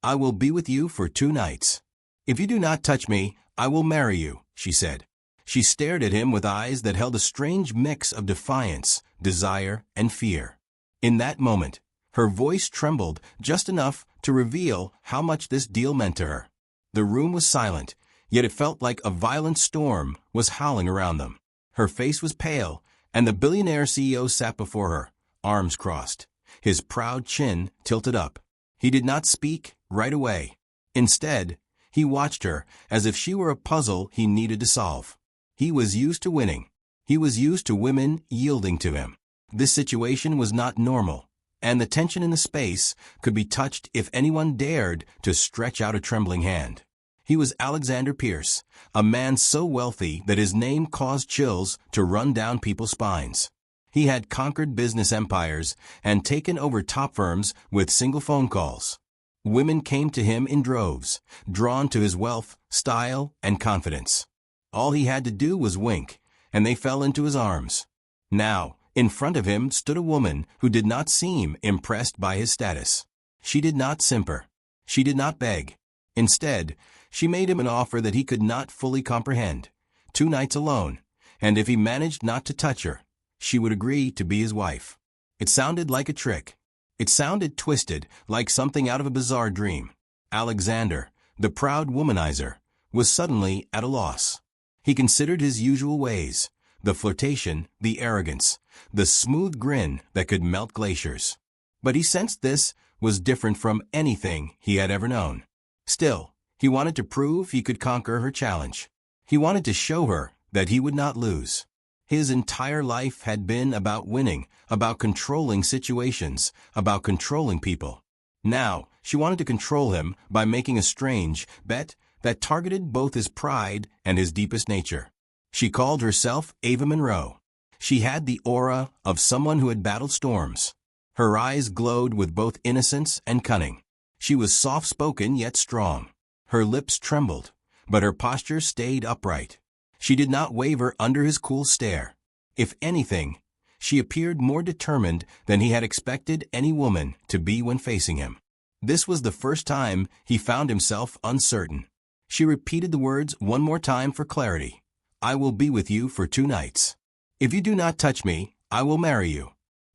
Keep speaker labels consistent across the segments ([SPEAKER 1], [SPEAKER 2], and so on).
[SPEAKER 1] I will be with you for 2 nights. If you do not touch me, I will marry you, she said. She stared at him with eyes that held a strange mix of defiance, desire, and fear. In that moment, her voice trembled just enough to reveal how much this deal meant to her. The room was silent, yet it felt like a violent storm was howling around them. Her face was pale, and the billionaire CEO sat before her, arms crossed, his proud chin tilted up. He did not speak right away. Instead, he watched her as if she were a puzzle he needed to solve. He was used to winning. He was used to women yielding to him. This situation was not normal, and the tension in the space could be touched if anyone dared to stretch out a trembling hand. He was Alexander Pierce, a man so wealthy that his name caused chills to run down people's spines. He had conquered business empires and taken over top firms with single phone calls. Women came to him in droves, drawn to his wealth, style, and confidence. All he had to do was wink, and they fell into his arms. Now, in front of him stood a woman who did not seem impressed by his status. She did not simper. She did not beg. Instead, she made him an offer that he could not fully comprehend. 2 nights alone, and if he managed not to touch her, she would agree to be his wife. It sounded like a trick. It sounded twisted, like something out of a bizarre dream. Alexander, the proud womanizer, was suddenly at a loss. He considered his usual ways, the flirtation, the arrogance, the smooth grin that could melt glaciers. But he sensed this was different from anything he had ever known. Still, he wanted to prove he could conquer her challenge. He wanted to show her that he would not lose. His entire life had been about winning, about controlling situations, about controlling people. Now, she wanted to control him by making a strange bet that targeted both his pride and his deepest nature. She called herself Ava Monroe. She had the aura of someone who had battled storms. Her eyes glowed with both innocence and cunning. She was soft-spoken yet strong. Her lips trembled, but her posture stayed upright. She did not waver under his cool stare. If anything, she appeared more determined than he had expected any woman to be when facing him. This was the first time he found himself uncertain. She repeated the words one more time for clarity. I will be with you for 2 nights. If you do not touch me, I will marry you.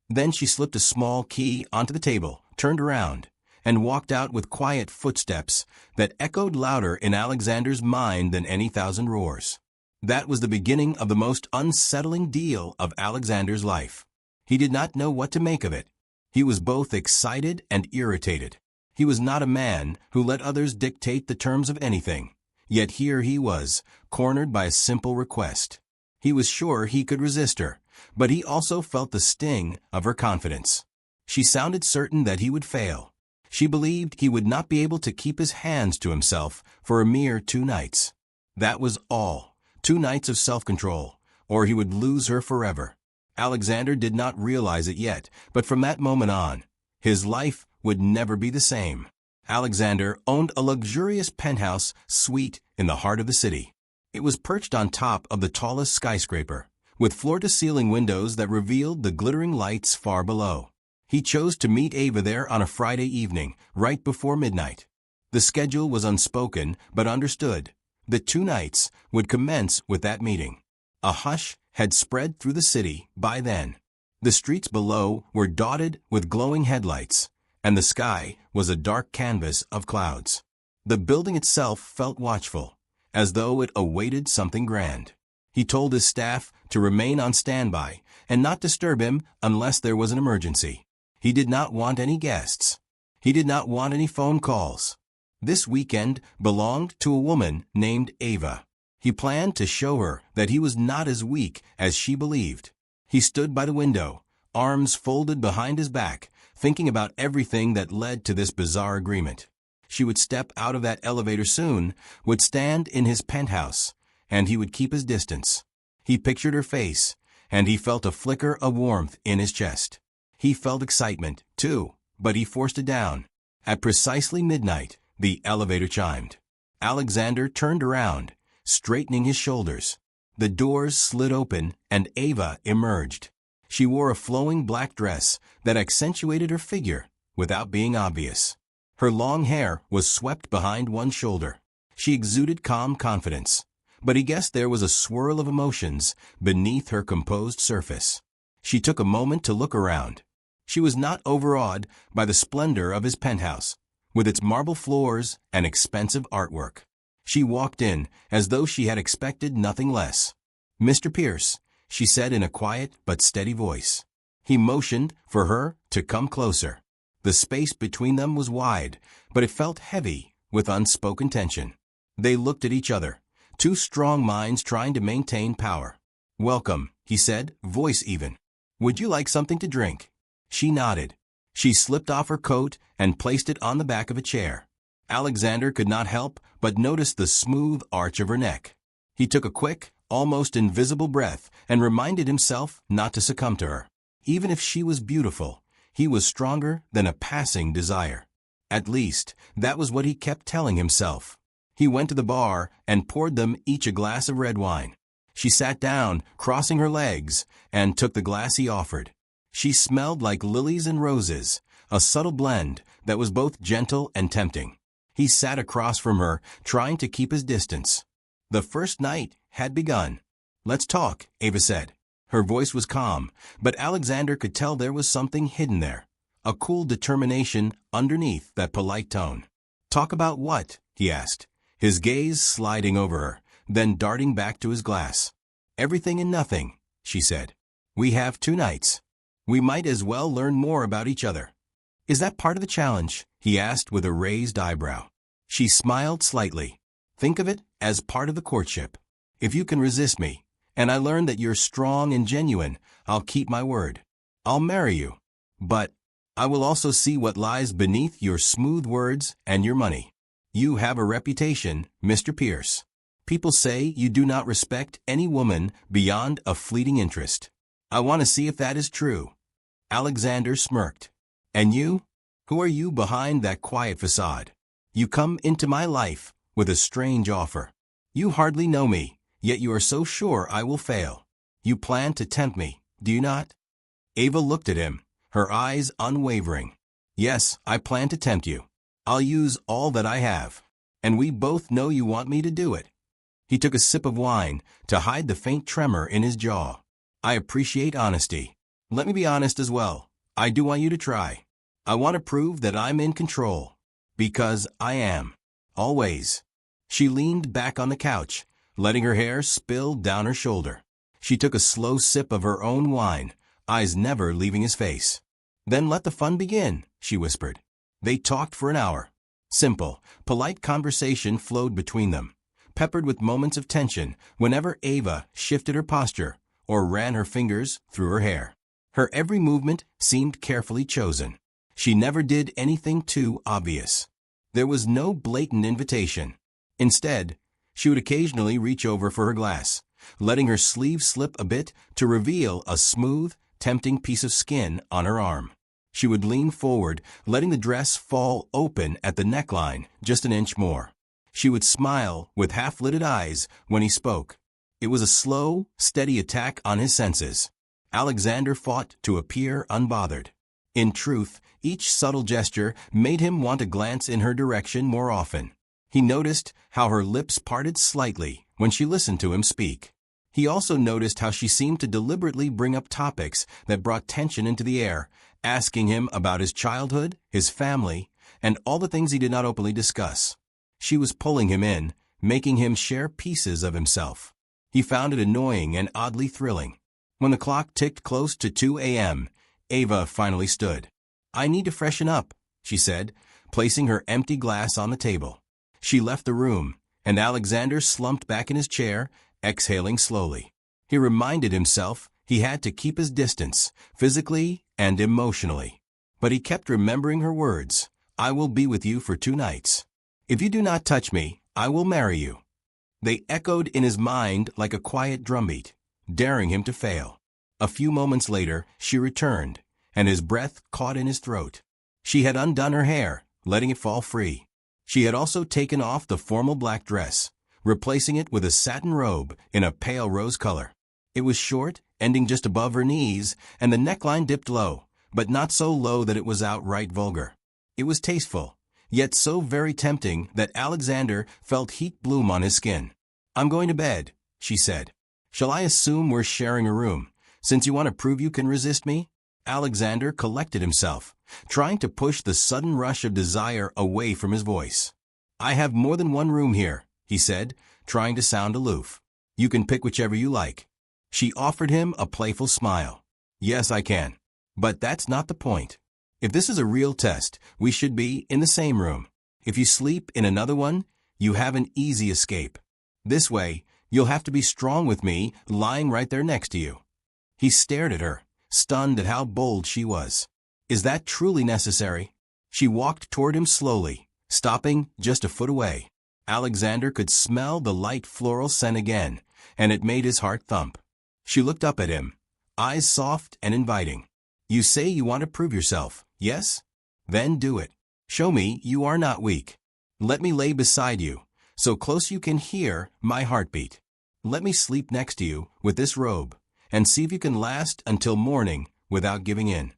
[SPEAKER 1] Then she slipped a small key onto the table, turned around, and walked out with quiet footsteps that echoed louder in Alexander's mind than any thousand roars. That was the beginning of the most unsettling deal of Alexander's life. He did not know what to make of it. He was both excited and irritated. He was not a man who let others dictate the terms of anything. Yet here he was, cornered by a simple request. He was sure he could resist her, but he also felt the sting of her confidence. She sounded certain that he would fail. She believed he would not be able to keep his hands to himself for a mere 2 nights. That was all. 2 nights of self-control, or he would lose her forever. Alexander did not realize it yet, but from that moment on, his life would never be the same. Alexander owned a luxurious penthouse suite in the heart of the city. It was perched on top of the tallest skyscraper, with floor-to-ceiling windows that revealed the glittering lights far below. He chose to meet Ava there on a Friday evening, right before midnight. The schedule was unspoken, but understood. The 2 nights would commence with that meeting. A hush had spread through the city by then. The streets below were dotted with glowing headlights, and the sky was a dark canvas of clouds. The building itself felt watchful, as though it awaited something grand. He told his staff to remain on standby and not disturb him unless there was an emergency. He did not want any guests. He did not want any phone calls. This weekend belonged to a woman named Ava. He planned to show her that he was not as weak as she believed. He stood by the window, arms folded behind his back, thinking about everything that led to this bizarre agreement. She would step out of that elevator soon, would stand in his penthouse, and he would keep his distance. He pictured her face, and he felt a flicker of warmth in his chest. He felt excitement, too, but he forced it down. At precisely midnight, the elevator chimed. Alexander turned around, straightening his shoulders. The doors slid open, and Ava emerged. She wore a flowing black dress that accentuated her figure without being obvious. Her long hair was swept behind one shoulder. She exuded calm confidence, but he guessed there was a swirl of emotions beneath her composed surface. She took a moment to look around. She was not overawed by the splendor of his penthouse, with its marble floors and expensive artwork. She walked in as though she had expected nothing less. "Mr. Pierce," she said in a quiet but steady voice. He motioned for her to come closer. The space between them was wide, but it felt heavy with unspoken tension. They looked at each other, two strong minds trying to maintain power. "Welcome," he said, voice even. "Would you like something to drink?" She nodded. She slipped off her coat and placed it on the back of a chair. Alexander could not help but notice the smooth arch of her neck. He took a quick, almost invisible breath and reminded himself not to succumb to her. Even if she was beautiful, he was stronger than a passing desire. At least, that was what he kept telling himself. He went to the bar and poured them each a glass of red wine. She sat down, crossing her legs, and took the glass he offered. She smelled like lilies and roses, a subtle blend that was both gentle and tempting. He sat across from her, trying to keep his distance. The first night had begun. "Let's talk," Ava said. Her voice was calm, but Alexander could tell there was something hidden there, a cool determination underneath that polite tone. "Talk about what?" he asked, his gaze sliding over her, then darting back to his glass. "Everything and nothing," she said. "We have 2 nights. We might as well learn more about each other." "Is that part of the challenge?" he asked with a raised eyebrow. She smiled slightly. "Think of it as part of the courtship. If you can resist me, and I learn that you're strong and genuine, I'll keep my word. I'll marry you. But I will also see what lies beneath your smooth words and your money. You have a reputation, Mr. Pierce. People say you do not respect any woman beyond a fleeting interest. I want to see if that is true." Alexander smirked. "And you? Who are you behind that quiet facade? You come into my life with a strange offer. You hardly know me, yet you are so sure I will fail. You plan to tempt me, do you not?" Ava looked at him, her eyes unwavering. "Yes, I plan to tempt you. I'll use all that I have. And we both know you want me to do it." He took a sip of wine to hide the faint tremor in his jaw. "I appreciate honesty. Let me be honest as well. I do want you to try. I want to prove that I'm in control. Because I am. Always." She leaned back on the couch, letting her hair spill down her shoulder. She took a slow sip of her own wine, eyes never leaving his face. "Then let the fun begin," she whispered. They talked for an hour. Simple, polite conversation flowed between them, peppered with moments of tension whenever Ava shifted her posture or ran her fingers through her hair. Her every movement seemed carefully chosen. She never did anything too obvious. There was no blatant invitation. Instead, she would occasionally reach over for her glass, letting her sleeve slip a bit to reveal a smooth, tempting piece of skin on her arm. She would lean forward, letting the dress fall open at the neckline just an inch more. She would smile with half-lidded eyes when he spoke. It was a slow, steady attack on his senses. Alexander fought to appear unbothered. In truth, each subtle gesture made him want to glance in her direction more often. He noticed how her lips parted slightly when she listened to him speak. He also noticed how she seemed to deliberately bring up topics that brought tension into the air, asking him about his childhood, his family, and all the things he did not openly discuss. She was pulling him in, making him share pieces of himself. He found it annoying and oddly thrilling. When the clock ticked close to 2 a.m., Ava finally stood. "I need to freshen up," she said, placing her empty glass on the table. She left the room, and Alexander slumped back in his chair, exhaling slowly. He reminded himself he had to keep his distance, physically and emotionally. But he kept remembering her words, "I will be with you for 2 nights. If you do not touch me, I will marry you." They echoed in his mind like a quiet drumbeat, daring him to fail. A few moments later, she returned, and his breath caught in his throat. She had undone her hair, letting it fall free. She had also taken off the formal black dress, replacing it with a satin robe in a pale rose color. It was short, ending just above her knees, and the neckline dipped low, but not so low that it was outright vulgar. It was tasteful, yet so very tempting that Alexander felt heat bloom on his skin. "I'm going to bed," she said. "Shall I assume we're sharing a room, since you want to prove you can resist me?" Alexander collected himself, trying to push the sudden rush of desire away from his voice. "I have more than one room here," he said, trying to sound aloof. "You can pick whichever you like." She offered him a playful smile. "Yes, I can. But that's not the point. If this is a real test, we should be in the same room. If you sleep in another one, you have an easy escape. This way, you'll have to be strong with me lying right there next to you." He stared at her, stunned at how bold she was. "Is that truly necessary?" She walked toward him slowly, stopping just a foot away. Alexander could smell the light floral scent again, and it made his heart thump. She looked up at him, eyes soft and inviting. "You say you want to prove yourself, yes? Then do it. Show me you are not weak. Let me lay beside you, so close you can hear my heartbeat. Let me sleep next to you with this robe, and see if you can last until morning without giving in."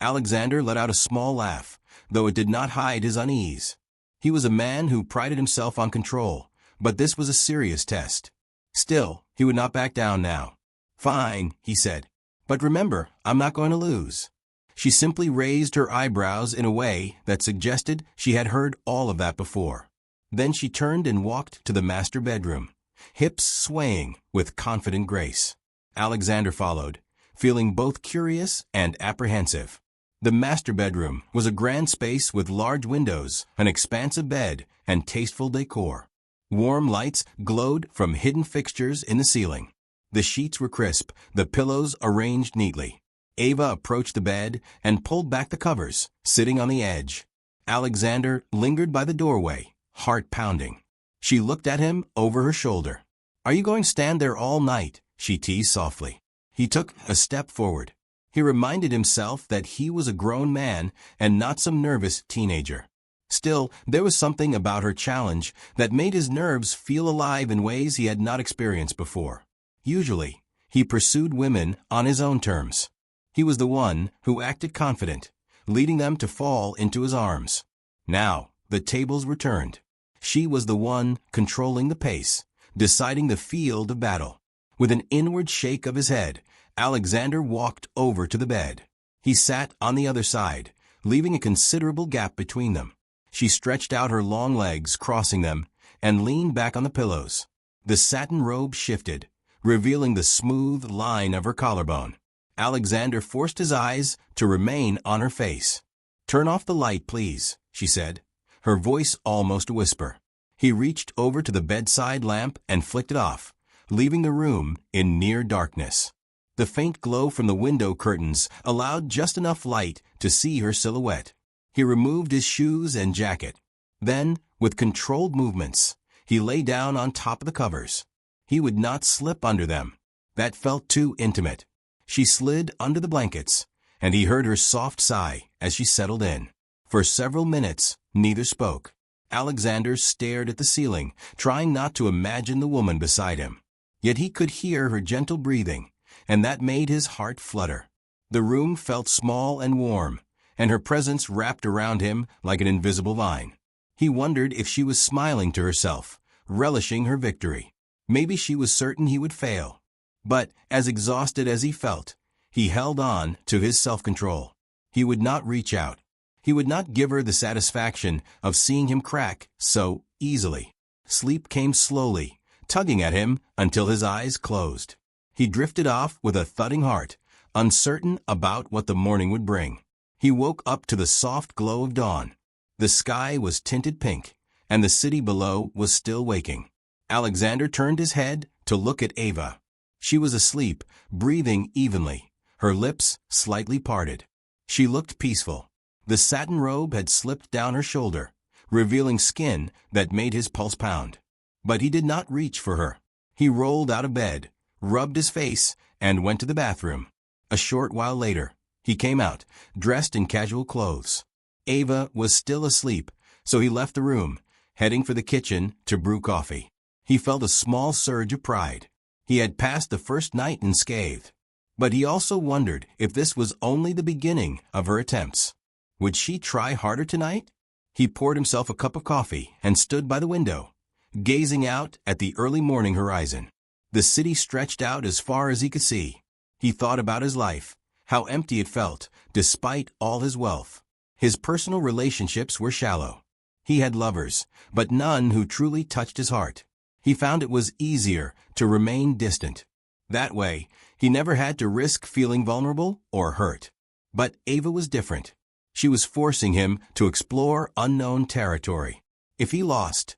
[SPEAKER 1] Alexander let out a small laugh, though it did not hide his unease. He was a man who prided himself on control, but this was a serious test. Still, he would not back down now. "Fine," he said. "But remember, I'm not going to lose." She simply raised her eyebrows in a way that suggested she had heard all of that before. Then she turned and walked to the master bedroom, hips swaying with confident grace. Alexander followed, feeling both curious and apprehensive. The master bedroom was a grand space with large windows, an expansive bed, and tasteful decor. Warm lights glowed from hidden fixtures in the ceiling. The sheets were crisp, the pillows arranged neatly. Ava approached the bed and pulled back the covers, sitting on the edge. Alexander lingered by the doorway, heart pounding. She looked at him over her shoulder. "Are you going to stand there all night?" she teased softly. He took a step forward. He reminded himself that he was a grown man and not some nervous teenager. Still, there was something about her challenge that made his nerves feel alive in ways he had not experienced before. Usually, he pursued women on his own terms. He was the one who acted confident, leading them to fall into his arms. Now, the tables were turned. She was the one controlling the pace, deciding the field of battle. With an inward shake of his head, Alexander walked over to the bed. He sat on the other side, leaving a considerable gap between them. She stretched out her long legs, crossing them, and leaned back on the pillows. The satin robe shifted, revealing the smooth line of her collarbone. Alexander forced his eyes to remain on her face. "Turn off the light, please," she said, her voice almost a whisper. He reached over to the bedside lamp and flicked it off, leaving the room in near darkness. The faint glow from the window curtains allowed just enough light to see her silhouette. He removed his shoes and jacket. Then, with controlled movements, he lay down on top of the covers. He would not slip under them. That felt too intimate. She slid under the blankets, and he heard her soft sigh as she settled in. For several minutes, neither spoke. Alexander stared at the ceiling, trying not to imagine the woman beside him. Yet he could hear her gentle breathing, and that made his heart flutter. The room felt small and warm, and her presence wrapped around him like an invisible vine. He wondered if she was smiling to herself, relishing her victory. Maybe she was certain he would fail. But, as exhausted as he felt, he held on to his self-control. He would not reach out. He would not give her the satisfaction of seeing him crack so easily. Sleep came slowly, tugging at him until his eyes closed. He drifted off with a thudding heart, uncertain about what the morning would bring. He woke up to the soft glow of dawn. The sky was tinted pink, and the city below was still waking. Alexander turned his head to look at Ava. She was asleep, breathing evenly, her lips slightly parted. She looked peaceful. The satin robe had slipped down her shoulder, revealing skin that made his pulse pound. But he did not reach for her. He rolled out of bed, rubbed his face, and went to the bathroom. A short while later, he came out, dressed in casual clothes. Ava was still asleep, so he left the room, heading for the kitchen to brew coffee. He felt a small surge of pride. He had passed the first night unscathed. But he also wondered if this was only the beginning of her attempts. Would she try harder tonight? He poured himself a cup of coffee and stood by the window, gazing out at the early morning horizon. The city stretched out as far as he could see. He thought about his life, how empty it felt, despite all his wealth. His personal relationships were shallow. He had lovers, but none who truly touched his heart. He found it was easier to remain distant. That way, he never had to risk feeling vulnerable or hurt. But Ava was different. She was forcing him to explore unknown territory. If he lost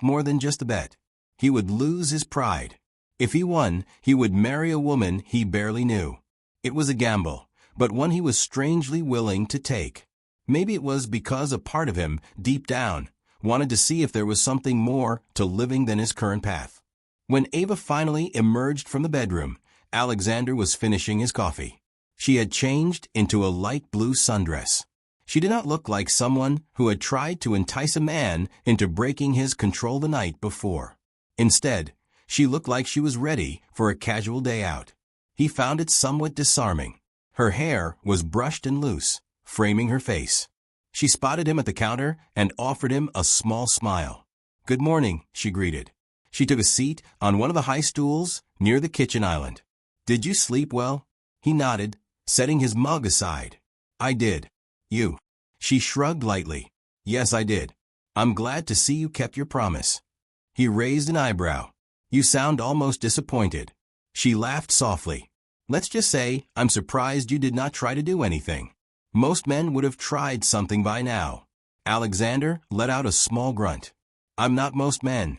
[SPEAKER 1] more than just a bet. He would lose his pride. If he won, he would marry a woman he barely knew. It was a gamble, but one he was strangely willing to take. Maybe it was because a part of him, deep down, wanted to see if there was something more to living than his current path. When Ava finally emerged from the bedroom, Alexander was finishing his coffee. She had changed into a light blue sundress. She did not look like someone who had tried to entice a man into breaking his control the night before. Instead, she looked like she was ready for a casual day out. He found it somewhat disarming. Her hair was brushed and loose, framing her face. She spotted him at the counter and offered him a small smile. "Good morning," she greeted. She took a seat on one of the high stools near the kitchen island. "Did you sleep well?" He nodded, setting his mug aside. "I did. You?" She shrugged lightly. "Yes, I did. I'm glad to see you kept your promise." He raised an eyebrow. "You sound almost disappointed." She laughed softly. "Let's just say I'm surprised you did not try to do anything. Most men would have tried something by now." Alexander let out a small grunt. "I'm not most men."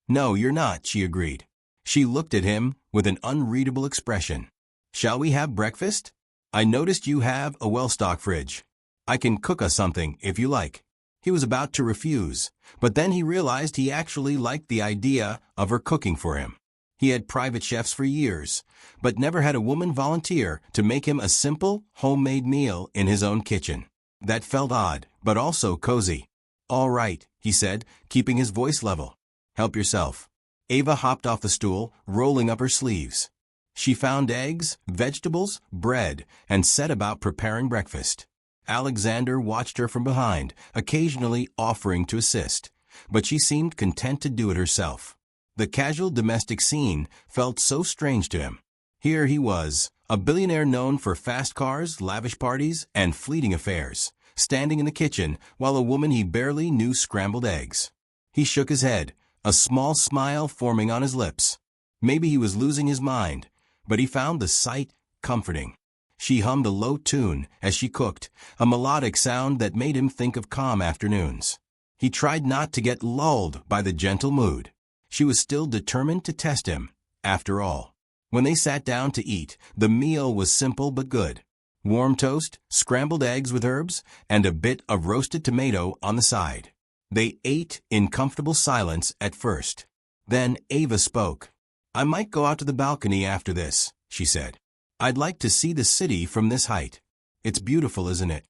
[SPEAKER 1] "No, you're not," she agreed. She looked at him with an unreadable expression. "Shall we have breakfast? I noticed you have a well-stocked fridge. I can cook us something if you like." He was about to refuse, but then he realized he actually liked the idea of her cooking for him. He had private chefs for years, but never had a woman volunteer to make him a simple, homemade meal in his own kitchen. That felt odd, but also cozy. "All right," he said, keeping his voice level. "Help yourself." Ava hopped off the stool, rolling up her sleeves. She found eggs, vegetables, bread, and set about preparing breakfast. Alexander watched her from behind, occasionally offering to assist, but she seemed content to do it herself. The casual domestic scene felt so strange to him. Here he was, a billionaire known for fast cars, lavish parties, and fleeting affairs, standing in the kitchen while a woman he barely knew scrambled eggs. He shook his head, a small smile forming on his lips. Maybe he was losing his mind, but he found the sight comforting. She hummed a low tune as she cooked, a melodic sound that made him think of calm afternoons. He tried not to get lulled by the gentle mood. She was still determined to test him, after all. When they sat down to eat, the meal was simple but good. Warm toast, scrambled eggs with herbs, and a bit of roasted tomato on the side. They ate in comfortable silence at first. Then Ava spoke. "I might go out to the balcony after this," she said. "I'd like to see the city from this height. It's beautiful, isn't it?"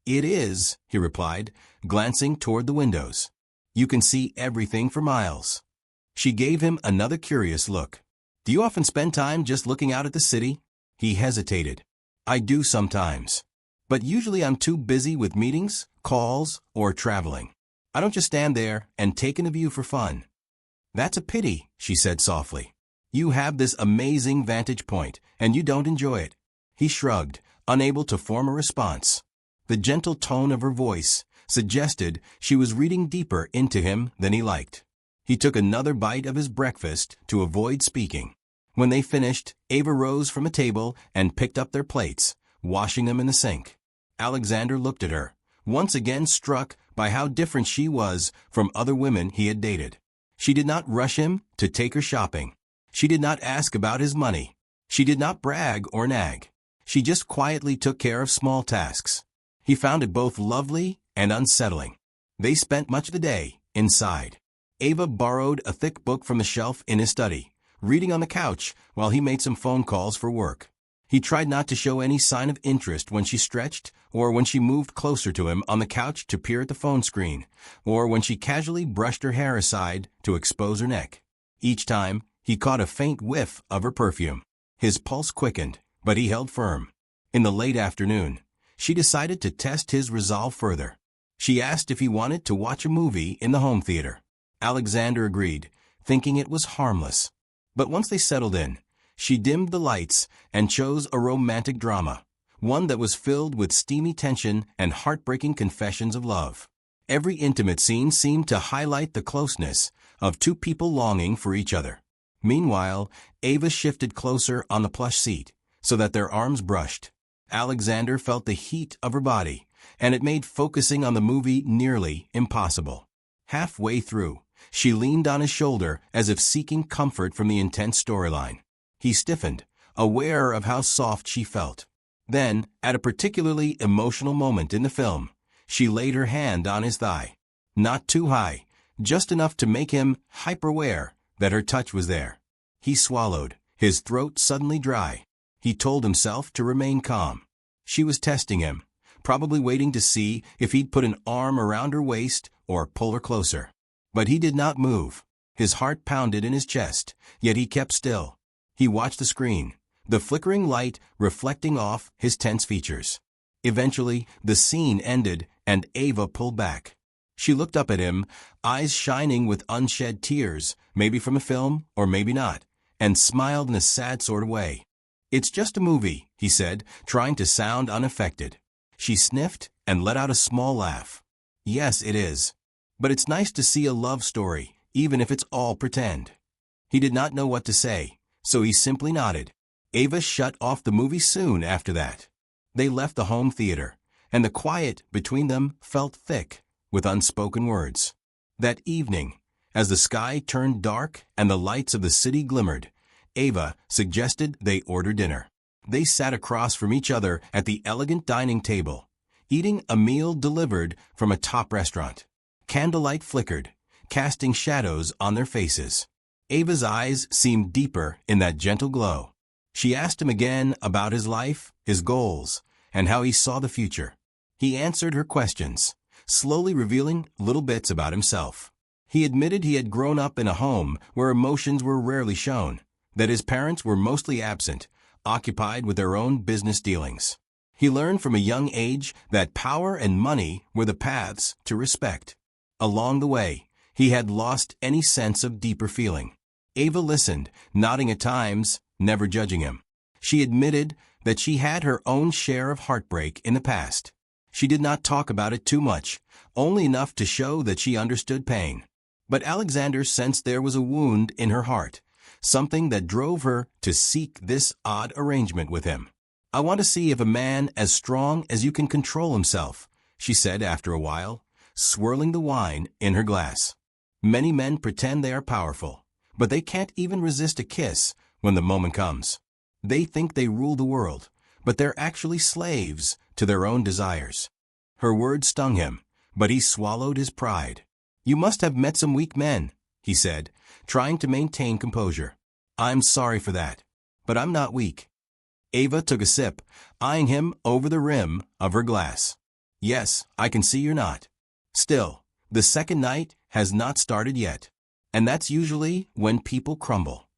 [SPEAKER 1] "It is," he replied, glancing toward the windows. "You can see everything for miles." She gave him another curious look. "Do you often spend time just looking out at the city?" He hesitated. "I do sometimes. But usually I'm too busy with meetings, calls, or traveling. I don't just stand there and take in a view for fun." "That's a pity," she said softly. "You have this amazing vantage point, and you don't enjoy it." He shrugged, unable to form a response. The gentle tone of her voice suggested she was reading deeper into him than he liked. He took another bite of his breakfast to avoid speaking. When they finished, Ava rose from a table and picked up their plates, washing them in the sink. Alexander looked at her, once again struck by how different she was from other women he had dated. She did not rush him to take her shopping. She did not ask about his money. She did not brag or nag. She just quietly took care of small tasks. He found it both lovely and unsettling. They spent much of the day inside. Ava borrowed a thick book from the shelf in his study, reading on the couch while he made some phone calls for work. He tried not to show any sign of interest when she stretched, or when she moved closer to him on the couch to peer at the phone screen, or when she casually brushed her hair aside to expose her neck. Each time, he caught a faint whiff of her perfume. His pulse quickened, but he held firm. In the late afternoon, she decided to test his resolve further. She asked if he wanted to watch a movie in the home theater. Alexander agreed, thinking it was harmless. But once they settled in, she dimmed the lights and chose a romantic drama, one that was filled with steamy tension and heartbreaking confessions of love. Every intimate scene seemed to highlight the closeness of two people longing for each other. Meanwhile, Ava shifted closer on the plush seat so that their arms brushed. Alexander felt the heat of her body, and it made focusing on the movie nearly impossible. Halfway through, she leaned on his shoulder as if seeking comfort from the intense storyline. He stiffened, aware of how soft she felt. Then, at a particularly emotional moment in the film, she laid her hand on his thigh. Not too high, just enough to make him hyper-aware that her touch was there. He swallowed, his throat suddenly dry. He told himself to remain calm. She was testing him, probably waiting to see if he'd put an arm around her waist or pull her closer. But he did not move. His heart pounded in his chest, yet he kept still. He watched the screen, the flickering light reflecting off his tense features. Eventually, the scene ended and Ava pulled back. She looked up at him, eyes shining with unshed tears, maybe from a film or maybe not, and smiled in a sad sort of way. "It's just a movie," he said, trying to sound unaffected. She sniffed and let out a small laugh. "Yes, it is. But it's nice to see a love story, even if it's all pretend." He did not know what to say, so he simply nodded. Ava shut off the movie soon after that. They left the home theater, and the quiet between them felt thick with unspoken words. That evening, as the sky turned dark and the lights of the city glimmered, Ava suggested they order dinner. They sat across from each other at the elegant dining table, eating a meal delivered from a top restaurant. Candlelight flickered, casting shadows on their faces. Ava's eyes seemed deeper in that gentle glow. She asked him again about his life, his goals, and how he saw the future. He answered her questions, slowly revealing little bits about himself. He admitted he had grown up in a home where emotions were rarely shown, that his parents were mostly absent, occupied with their own business dealings. He learned from a young age that power and money were the paths to respect. Along the way, he had lost any sense of deeper feeling. Ava listened, nodding at times, never judging him. She admitted that she had her own share of heartbreak in the past. She did not talk about it too much, only enough to show that she understood pain. But Alexander sensed there was a wound in her heart, something that drove her to seek this odd arrangement with him. "I want to see if a man as strong as you can control himself," she said after a while, swirling the wine in her glass. "Many men pretend they are powerful, but they can't even resist a kiss when the moment comes. They think they rule the world, but they're actually slaves to their own desires." Her words stung him, but he swallowed his pride. "You must have met some weak men," he said, trying to maintain composure. "I'm sorry for that, but I'm not weak." Ava took a sip, eyeing him over the rim of her glass. "Yes, I can see you're not. Still, the second night has not started yet, and that's usually when people crumble."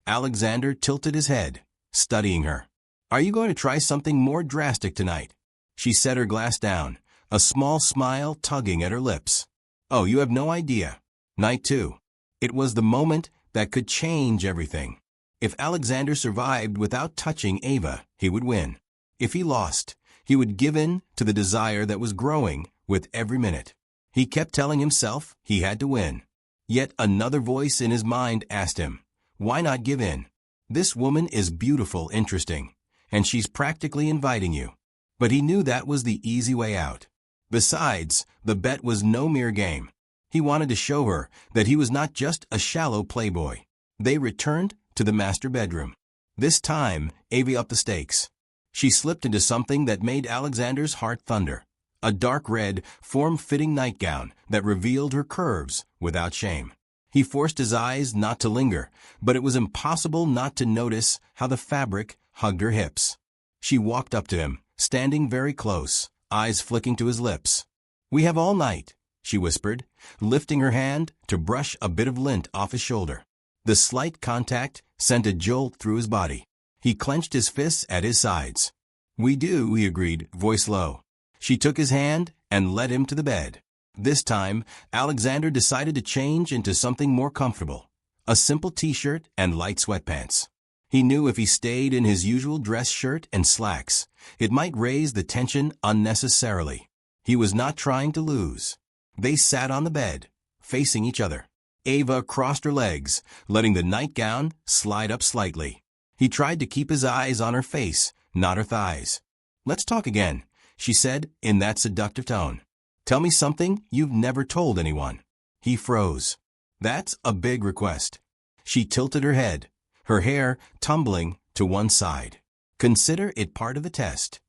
[SPEAKER 1] Alexander tilted his head, studying her. "Are you going to try something more drastic tonight?" She set her glass down, a small smile tugging at her lips. "Oh, you have no idea. Night 2. It was the moment that could change everything. If Alexander survived without touching Ava, he would win. If he lost, he would give in to the desire that was growing with every minute. He kept telling himself he had to win. Yet another voice in his mind asked him, why not give in? This woman is beautiful, interesting, and she's practically inviting you. But he knew that was the easy way out. Besides, the bet was no mere game. He wanted to show her that he was not just a shallow playboy. They returned to the master bedroom. This time, Ava upped the stakes. She slipped into something that made Alexander's heart thunder. A dark red, form-fitting nightgown that revealed her curves without shame. He forced his eyes not to linger, but it was impossible not to notice how the fabric hugged her hips. She walked up to him, standing very close, eyes flicking to his lips. "We have all night," she whispered, lifting her hand to brush a bit of lint off his shoulder. The slight contact sent a jolt through his body. He clenched his fists at his sides. "We do," he agreed, voice low. She took his hand and led him to the bed. This time, Alexander decided to change into something more comfortable. A simple t-shirt and light sweatpants. He knew if he stayed in his usual dress shirt and slacks, it might raise the tension unnecessarily. He was not trying to lose. They sat on the bed, facing each other. Ava crossed her legs, letting the nightgown slide up slightly. He tried to keep his eyes on her face, not her thighs. "Let's talk again," she said in that seductive tone. "Tell me something you've never told anyone." He froze. "That's a big request." She tilted her head, her hair tumbling to one side. "Consider it part of the test."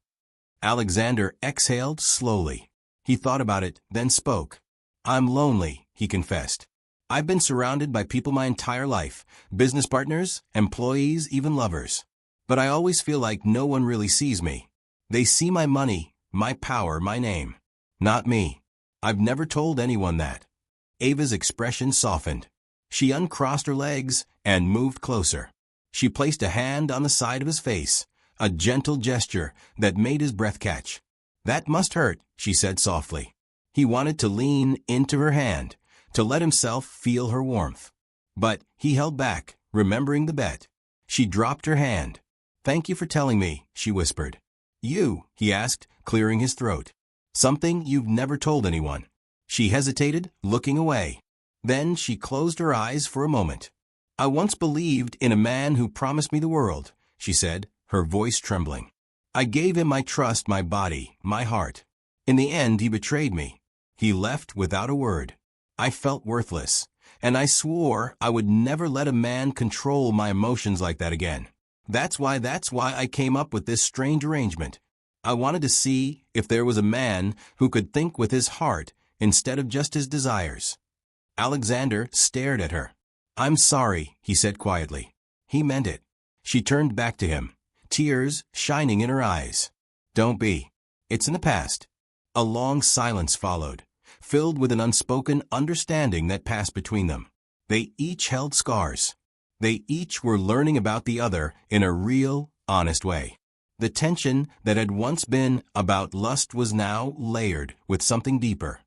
[SPEAKER 1] Alexander exhaled slowly. He thought about it, then spoke. "I'm lonely," he confessed. "I've been surrounded by people my entire life, business partners, employees, even lovers. But I always feel like no one really sees me. They see my money, my power, my name. Not me. I've never told anyone that." Ava's expression softened. She uncrossed her legs and moved closer. She placed a hand on the side of his face, a gentle gesture that made his breath catch. "That must hurt," she said softly. He wanted to lean into her hand, to let himself feel her warmth. But he held back, remembering the bet. She dropped her hand. "Thank you for telling me," she whispered. "You?" he asked, clearing his throat. "Something you've never told anyone." She hesitated, looking away. Then she closed her eyes for a moment. "I once believed in a man who promised me the world," she said, her voice trembling. "I gave him my trust, my body, my heart. In the end, he betrayed me. He left without a word. I felt worthless, and I swore I would never let a man control my emotions like that again. That's why I came up with this strange arrangement. I wanted to see if there was a man who could think with his heart instead of just his desires." Alexander stared at her. "I'm sorry," he said quietly. He meant it. She turned back to him, tears shining in her eyes. "Don't be. It's in the past." A long silence followed, filled with an unspoken understanding that passed between them. They each held scars. They each were learning about the other in a real, honest way. The tension that had once been about lust was now layered with something deeper: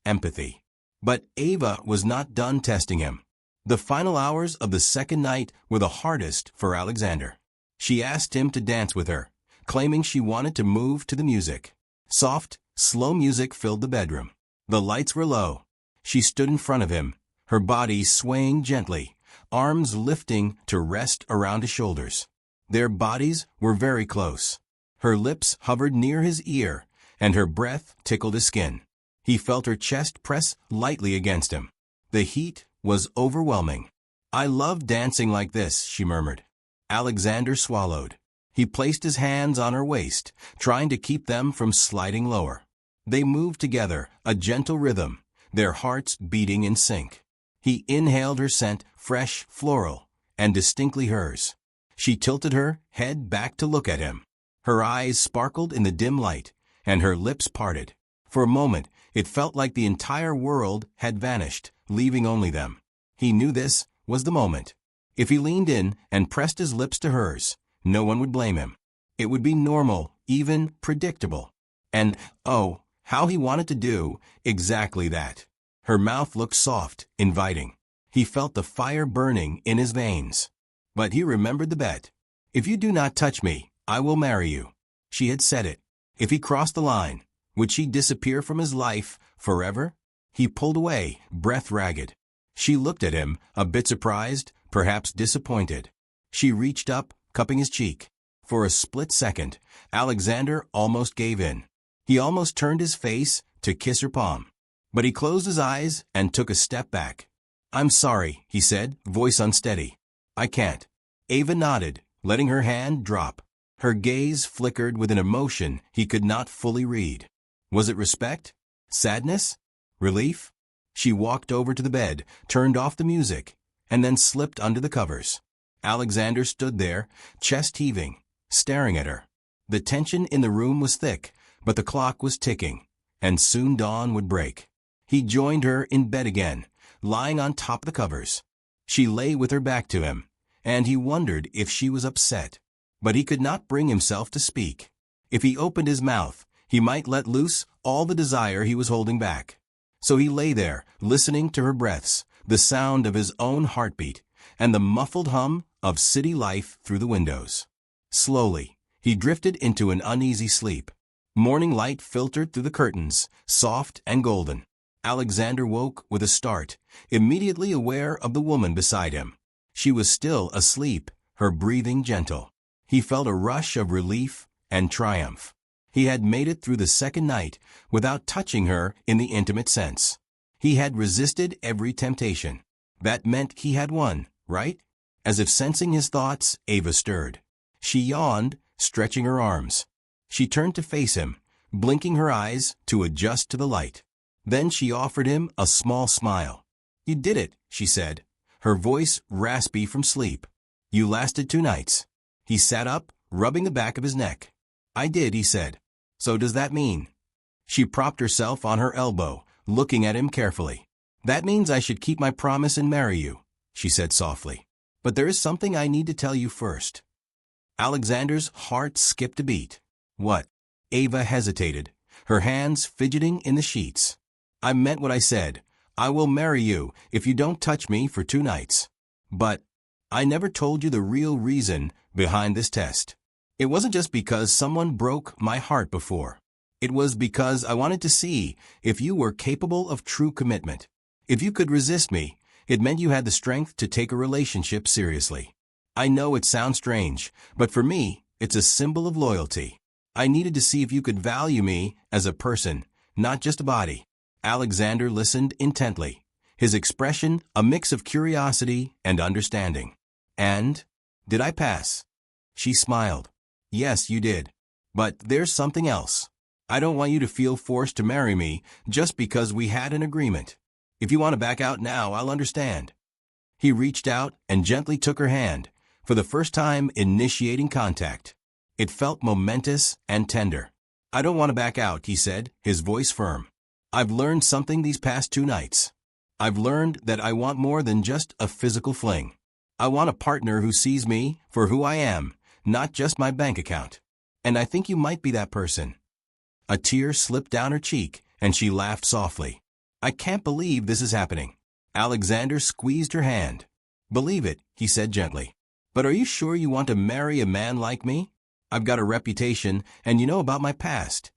[SPEAKER 1] empathy. But Ava was not done testing him. The final hours of the second night were the hardest for Alexander. She asked him to dance with her, claiming she wanted to move to the music. Soft, slow music filled the bedroom. The lights were low. She stood in front of him, her body swaying gently, arms lifting to rest around his shoulders. Their bodies were very close. Her lips hovered near his ear, and her breath tickled his skin. He felt her chest press lightly against him. The heat was overwhelming. "I love dancing like this," she murmured. Alexander swallowed. He placed his hands on her waist, trying to keep them from sliding lower. They moved together, a gentle rhythm, their hearts beating in sync. He inhaled her scent, fresh, floral, and distinctly hers. She tilted her head back to look at him. Her eyes sparkled in the dim light, and her lips parted. For a moment, it felt like the entire world had vanished, leaving only them. He knew this was the moment. If he leaned in and pressed his lips to hers, no one would blame him. It would be normal, even predictable. And, oh, how he wanted to do exactly that. Her mouth looked soft, inviting. He felt the fire burning in his veins. But he remembered the bet. "If you do not touch me, I will marry you." She had said it. If he crossed the line, would she disappear from his life forever? He pulled away, breath ragged. She looked at him, a bit surprised, perhaps disappointed. She reached up, cupping his cheek. For a split second, Alexander almost gave in. He almost turned his face to kiss her palm. But he closed his eyes and took a step back. "I'm sorry," he said, voice unsteady. "I can't." Ava nodded, letting her hand drop. Her gaze flickered with an emotion he could not fully read. Was it respect? Sadness? Relief? She walked over to the bed, turned off the music, and then slipped under the covers. Alexander stood there, chest heaving, staring at her. The tension in the room was thick, but the clock was ticking, and soon dawn would break. He joined her in bed again, lying on top of the covers. She lay with her back to him, and he wondered if she was upset. But he could not bring himself to speak. If he opened his mouth, He might let loose all the desire he was holding back. So he lay there, listening to her breaths, the sound of his own heartbeat, and the muffled hum of city life through the windows. Slowly, he drifted into an uneasy sleep. Morning light filtered through the curtains, soft and golden. Alexander woke with a start, immediately aware of the woman beside him. She was still asleep, her breathing gentle. He felt a rush of relief and triumph. He had made it through the second night without touching her in the intimate sense. He had resisted every temptation. That meant he had won, right? As if sensing his thoughts, Ava stirred. She yawned, stretching her arms. She turned to face him, blinking her eyes to adjust to the light. Then she offered him a small smile. "You did it," she said, her voice raspy from sleep. "You lasted 2 nights." He sat up, rubbing the back of his neck. "I did," he said. "So does that mean?" She propped herself on her elbow, looking at him carefully. "That means I should keep my promise and marry you," she said softly. "But there is something I need to tell you first." Alexander's heart skipped a beat. "What?" Ava hesitated, her hands fidgeting in the sheets. "I meant what I said. I will marry you if you don't touch me for 2 nights. But I never told you the real reason behind this test. It wasn't just because someone broke my heart before. It was because I wanted to see if you were capable of true commitment. If you could resist me, it meant you had the strength to take a relationship seriously. I know it sounds strange, but for me, it's a symbol of loyalty. I needed to see if you could value me as a person, not just a body." Alexander listened intently, his expression a mix of curiosity and understanding. "And? Did I pass?" She smiled. "Yes, you did. But there's something else. I don't want you to feel forced to marry me just because we had an agreement. If you want to back out now, I'll understand." He reached out and gently took her hand, for the first time initiating contact. It felt momentous and tender. "I don't want to back out," he said, his voice firm. "I've learned something these past 2 nights. I've learned that I want more than just a physical fling. I want a partner who sees me for who I am, not just my bank account. And I think you might be that person." A tear slipped down her cheek, and she laughed softly. "I can't believe this is happening." Alexander squeezed her hand. "Believe it," he said gently. "But are you sure you want to marry a man like me? I've got a reputation, and you know about my past."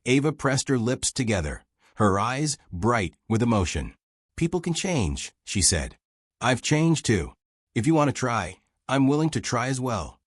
[SPEAKER 1] Ava pressed her lips together, her eyes bright with emotion. "People can change," she said. "I've changed too. If you want to try, I'm willing to try as well."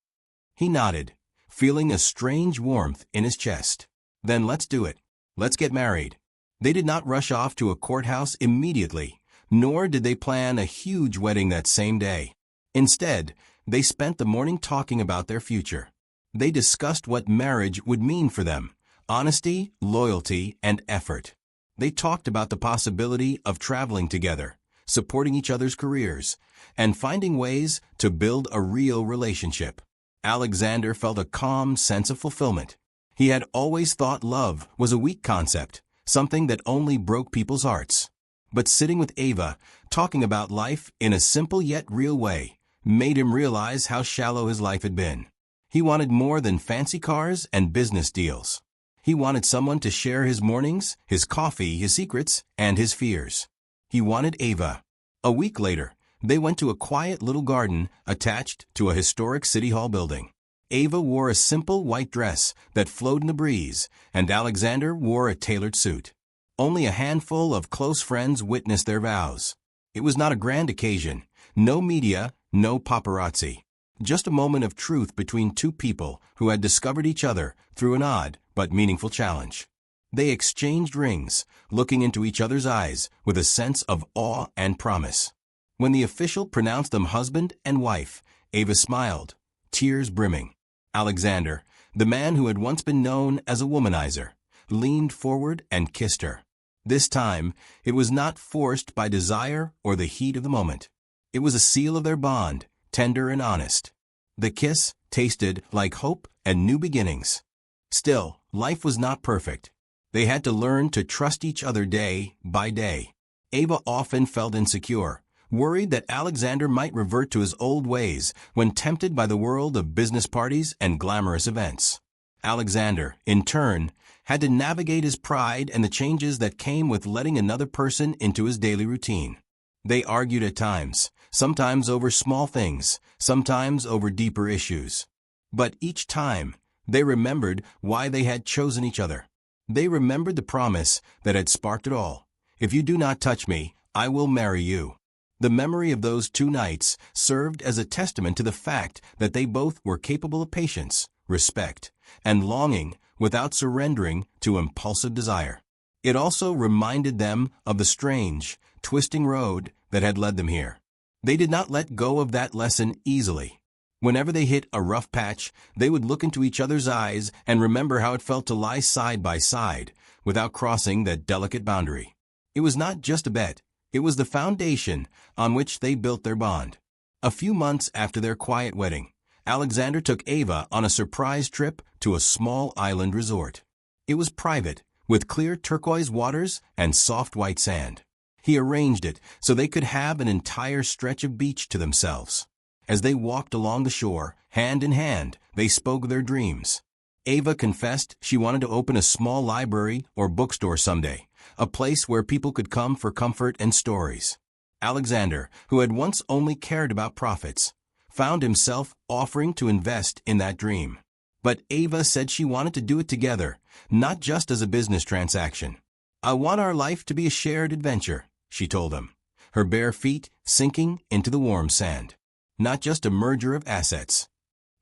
[SPEAKER 1] He nodded, feeling a strange warmth in his chest. "Then let's do it. Let's get married." They did not rush off to a courthouse immediately, nor did they plan a huge wedding that same day. Instead, they spent the morning talking about their future. They discussed what marriage would mean for them: honesty, loyalty, and effort. They talked about the possibility of traveling together, supporting each other's careers, and finding ways to build a real relationship. Alexander felt a calm sense of fulfillment. He had always thought love was a weak concept, something that only broke people's hearts. But sitting with Ava, talking about life in a simple yet real way, made him realize how shallow his life had been. He wanted more than fancy cars and business deals. He wanted someone to share his mornings, his coffee, his secrets, and his fears. He wanted Ava. A week later, they went to a quiet little garden attached to a historic City Hall building. Ava wore a simple white dress that flowed in the breeze, and Alexander wore a tailored suit. Only a handful of close friends witnessed their vows. It was not a grand occasion, no media, no paparazzi. Just a moment of truth between 2 people who had discovered each other through an odd but meaningful challenge. They exchanged rings, looking into each other's eyes with a sense of awe and promise. When the official pronounced them husband and wife, Ava smiled, tears brimming. Alexander, the man who had once been known as a womanizer, leaned forward and kissed her. This time, it was not forced by desire or the heat of the moment. It was a seal of their bond, tender and honest. The kiss tasted like hope and new beginnings. Still, life was not perfect. They had to learn to trust each other day by day. Ava often felt insecure, worried that Alexander might revert to his old ways when tempted by the world of business parties and glamorous events. Alexander, in turn, had to navigate his pride and the changes that came with letting another person into his daily routine. They argued at times, sometimes over small things, sometimes over deeper issues. But each time, they remembered why they had chosen each other. They remembered the promise that had sparked it all. If you do not touch me, I will marry you. The memory of those 2 nights served as a testament to the fact that they both were capable of patience, respect, and longing without surrendering to impulsive desire. It also reminded them of the strange, twisting road that had led them here. They did not let go of that lesson easily. Whenever they hit a rough patch, they would look into each other's eyes and remember how it felt to lie side by side without crossing that delicate boundary. It was not just a bet. It was the foundation on which they built their bond. A few months after their quiet wedding, Alexander took Ava on a surprise trip to a small island resort. It was private, with clear turquoise waters and soft white sand. He arranged it so they could have an entire stretch of beach to themselves. As they walked along the shore, hand in hand, they spoke of their dreams. Ava confessed she wanted to open a small library or bookstore someday, a place where people could come for comfort and stories. Alexander, who had once only cared about profits, found himself offering to invest in that dream. But Ava said she wanted to do it together, not just as a business transaction. I want our life to be a shared adventure, she told him, her bare feet sinking into the warm sand. Not just a merger of assets.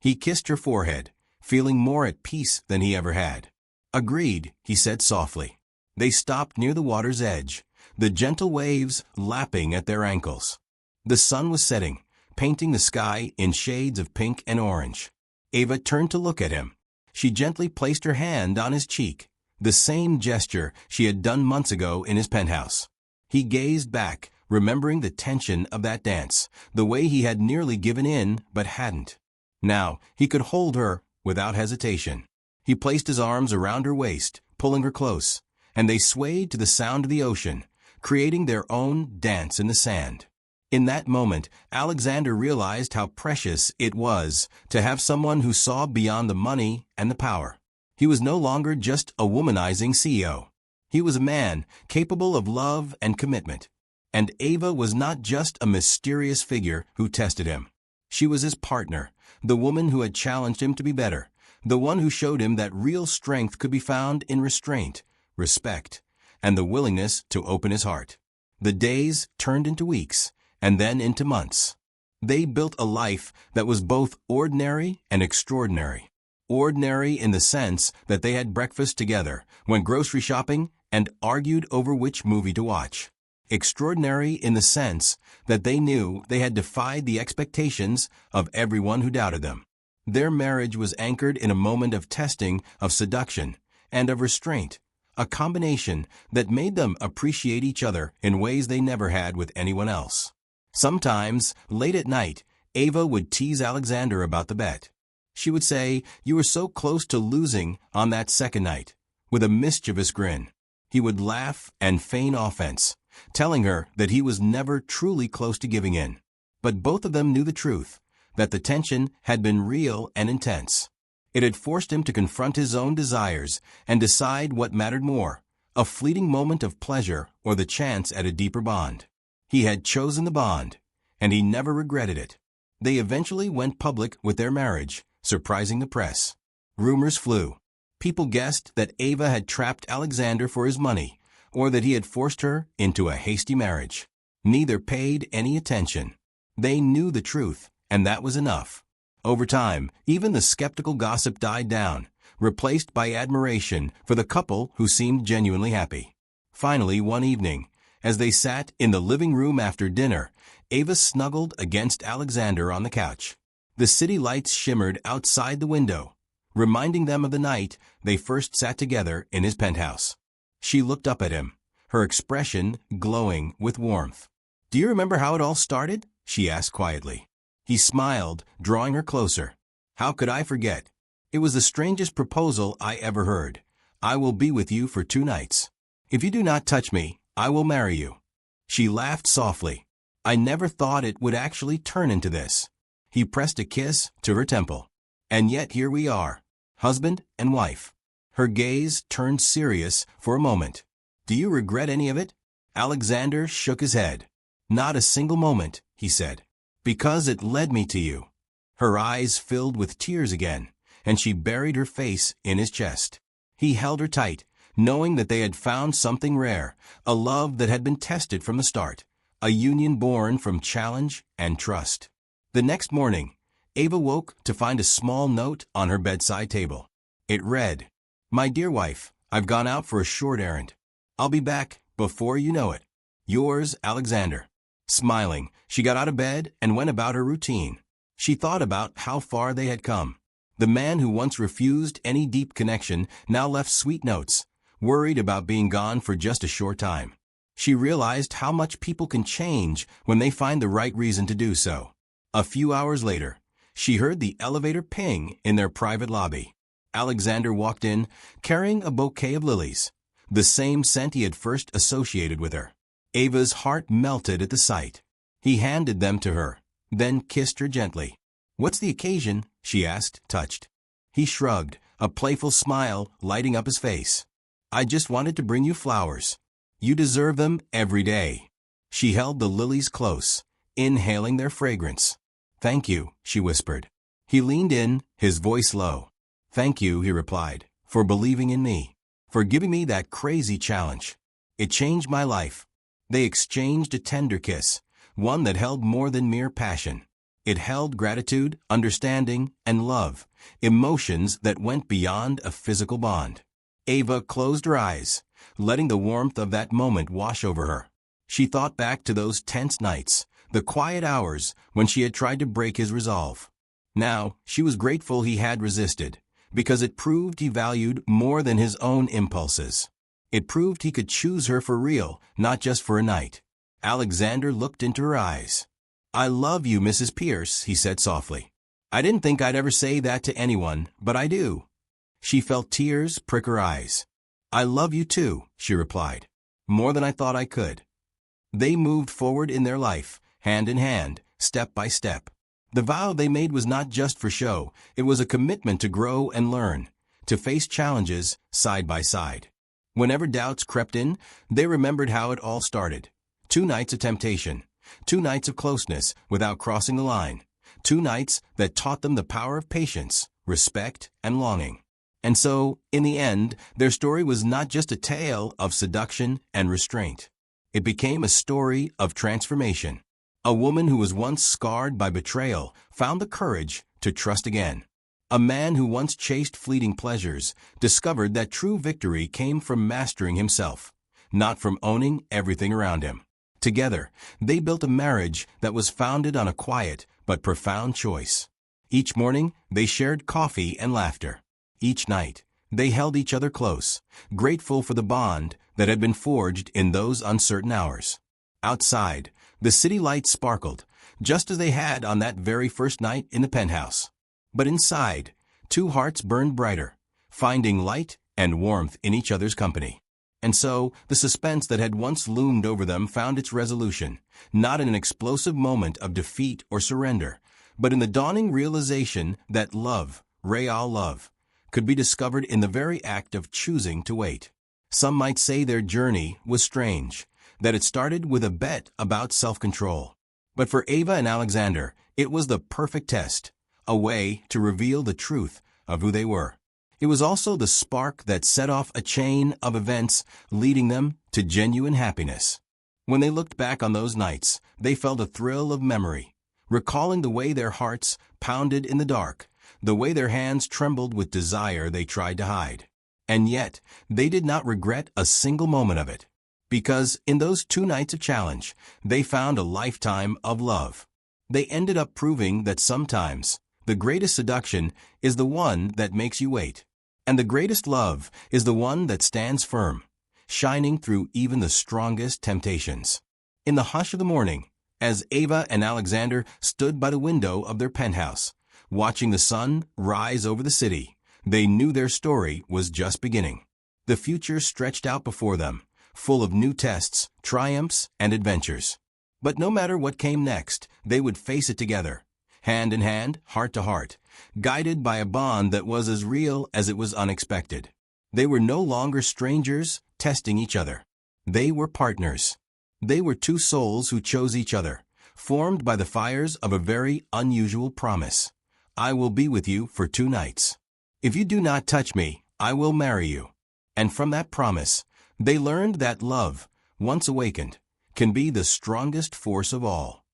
[SPEAKER 1] He kissed her forehead, feeling more at peace than he ever had. Agreed, he said softly. They stopped near the water's edge, the gentle waves lapping at their ankles. The sun was setting, painting the sky in shades of pink and orange. Ava turned to look at him. She gently placed her hand on his cheek, the same gesture she had done months ago in his penthouse. He gazed back, remembering the tension of that dance, the way he had nearly given in but hadn't. Now, he could hold her without hesitation. He placed his arms around her waist, pulling her close, and they swayed to the sound of the ocean, creating their own dance in the sand. In that moment, Alexander realized how precious it was to have someone who saw beyond the money and the power. He was no longer just a womanizing CEO. He was a man capable of love and commitment. And Ava was not just a mysterious figure who tested him. She was his partner, the woman who had challenged him to be better, the one who showed him that real strength could be found in restraint, respect, and the willingness to open his heart. The days turned into weeks, and then into months. They built a life that was both ordinary and extraordinary. Ordinary in the sense that they had breakfast together, went grocery shopping, and argued over which movie to watch. Extraordinary in the sense that they knew they had defied the expectations of everyone who doubted them. Their marriage was anchored in a moment of testing, of seduction, and of restraint, a combination that made them appreciate each other in ways they never had with anyone else. Sometimes, late at night, Ava would tease Alexander about the bet. She would say, "You were so close to losing on that second night," with a mischievous grin. He would laugh and feign offense, telling her that he was never truly close to giving in. But both of them knew the truth, that the tension had been real and intense. It had forced him to confront his own desires and decide what mattered more, a fleeting moment of pleasure or the chance at a deeper bond. He had chosen the bond, and he never regretted it. They eventually went public with their marriage, surprising the press. Rumors flew. People guessed that Ava had trapped Alexander for his money, or that he had forced her into a hasty marriage. Neither paid any attention. They knew the truth, and that was enough. Over time, even the skeptical gossip died down, replaced by admiration for the couple who seemed genuinely happy. Finally, one evening, as they sat in the living room after dinner, Ava snuggled against Alexander on the couch. The city lights shimmered outside the window, reminding them of the night they first sat together in his penthouse. She looked up at him, her expression glowing with warmth. "Do you remember how it all started?" she asked quietly. He smiled, drawing her closer. "How could I forget? It was the strangest proposal I ever heard. I will be with you for 2 nights. If you do not touch me, I will marry you." She laughed softly. "I never thought it would actually turn into this." He pressed a kiss to her temple. "And yet here we are. husband and wife. Her gaze turned serious for a moment. Do you regret any of it? Alexander shook his head. Not a single moment, he said. Because it led me to you. Her eyes filled with tears again, and she buried her face in his chest. He held her tight, knowing that they had found something rare, a love that had been tested from the start, a union born from challenge and trust. The next morning, Ava woke to find a small note on her bedside table. It read, "My dear wife, I've gone out for a short errand. I'll be back before you know it. Yours, Alexander." Smiling, she got out of bed and went about her routine. She thought about how far they had come. The man who once refused any deep connection now left sweet notes, worried about being gone for just a short time. She realized how much people can change when they find the right reason to do so. A few hours later, she heard the elevator ping in their private lobby. Alexander walked in, carrying a bouquet of lilies, the same scent he had first associated with her. Ava's heart melted at the sight. He handed them to her, then kissed her gently. "What's the occasion?" she asked, touched. He shrugged, a playful smile lighting up his face. "I just wanted to bring you flowers. You deserve them every day." She held the lilies close, inhaling their fragrance. "Thank you," she whispered. He leaned in, his voice low. "Thank you," he replied, "for believing in me, for giving me that crazy challenge. It changed my life." They exchanged a tender kiss, one that held more than mere passion. It held gratitude, understanding, and love, emotions that went beyond a physical bond. Ava closed her eyes, letting the warmth of that moment wash over her. She thought back to those tense nights, the quiet hours when she had tried to break his resolve. Now, she was grateful he had resisted, because it proved he valued more than his own impulses. It proved he could choose her for real, not just for a night. Alexander looked into her eyes. "I love you, Mrs. Pierce," he said softly. "I didn't think I'd ever say that to anyone, but I do." She felt tears prick her eyes. "I love you too," she replied. "More than I thought I could." They moved forward in their life, hand in hand, step by step. The vow they made was not just for show, it was a commitment to grow and learn, to face challenges side by side. Whenever doubts crept in, they remembered how it all started. 2 nights of temptation, 2 nights of closeness without crossing the line, 2 nights that taught them the power of patience, respect, and longing. And so, in the end, their story was not just a tale of seduction and restraint. It became a story of transformation. A woman who was once scarred by betrayal found the courage to trust again. A man who once chased fleeting pleasures discovered that true victory came from mastering himself, not from owning everything around him. Together, they built a marriage that was founded on a quiet but profound choice. Each morning, they shared coffee and laughter. Each night, they held each other close, grateful for the bond that had been forged in those uncertain hours. Outside, the city lights sparkled, just as they had on that very first night in the penthouse. But inside, 2 hearts burned brighter, finding light and warmth in each other's company. And so, the suspense that had once loomed over them found its resolution, not in an explosive moment of defeat or surrender, but in the dawning realization that love, real love, could be discovered in the very act of choosing to wait. Some might say their journey was strange, that it started with a bet about self-control. But for Ava and Alexander, it was the perfect test, a way to reveal the truth of who they were. It was also the spark that set off a chain of events leading them to genuine happiness. When they looked back on those nights, they felt a thrill of memory, recalling the way their hearts pounded in the dark, the way their hands trembled with desire they tried to hide. And yet, they did not regret a single moment of it, because in those 2 nights of challenge, they found a lifetime of love. They ended up proving that sometimes the greatest seduction is the one that makes you wait, and the greatest love is the one that stands firm, shining through even the strongest temptations. In the hush of the morning, as Ava and Alexander stood by the window of their penthouse, watching the sun rise over the city, they knew their story was just beginning. The future stretched out before them, full of new tests, triumphs, and adventures. But no matter what came next, they would face it together, hand in hand, heart to heart, guided by a bond that was as real as it was unexpected. They were no longer strangers, testing each other. They were partners. They were two souls who chose each other, formed by the fires of a very unusual promise. I will be with you for 2 nights. If you do not touch me, I will marry you. And from that promise, they learned that love, once awakened, can be the strongest force of all.